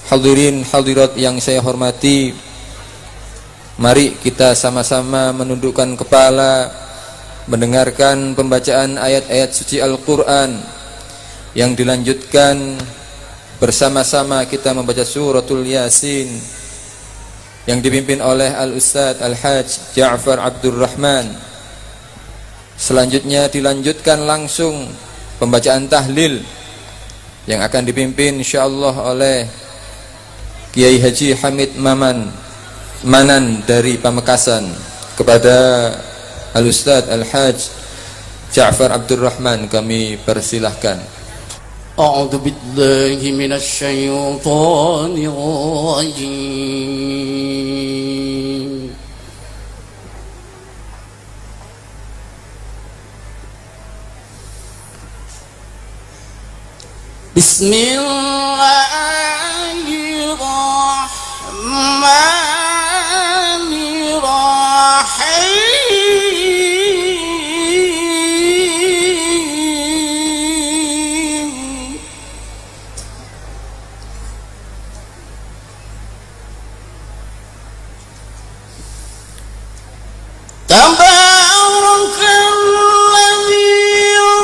Hadirin hadirat yang saya hormati, mari kita sama-sama menundukkan kepala mendengarkan pembacaan ayat-ayat suci Al-Quran yang dilanjutkan bersama-sama kita membaca suratul Yasin yang dipimpin oleh Al-Ustadz Al-Hajj Ja'far Abdurrahman. Selanjutnya dilanjutkan langsung pembacaan tahlil yang akan dipimpin insyaallah oleh Kiai Haji Hamid Manan dari Pamekasan. Kepada Al-Ustadz Al-Hajj Ja'far Abdurrahman kami persilahkan. A'udzu billahi minasy syaithanir rajim. Bismillahirrahmanirrahim. Tabarakalladzi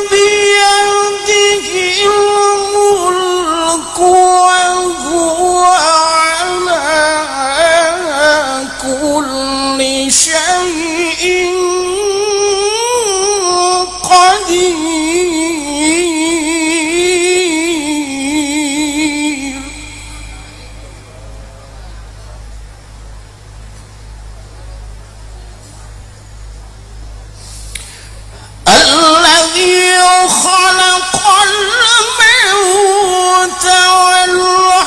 biyadihi al-mulku wa huwa ala kulli syai'in qadir. الذي خلق الموت والحياة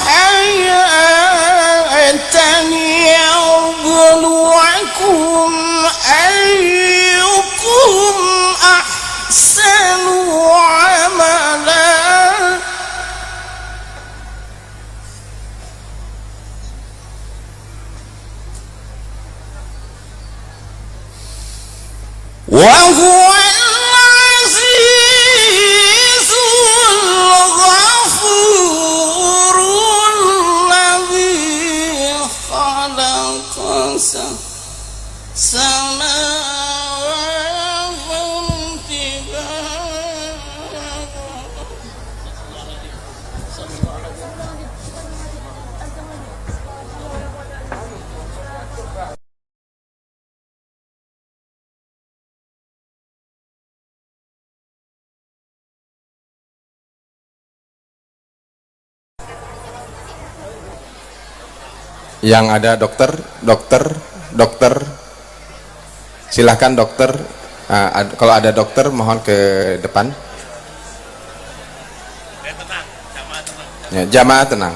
ليبلوكم أيكم أحسن عملا وهو العزيز الغفور الذي خلق سماوات Yang ada dokter, silahkan dokter. Kalau ada dokter mohon ke depan. Jamaah tenang.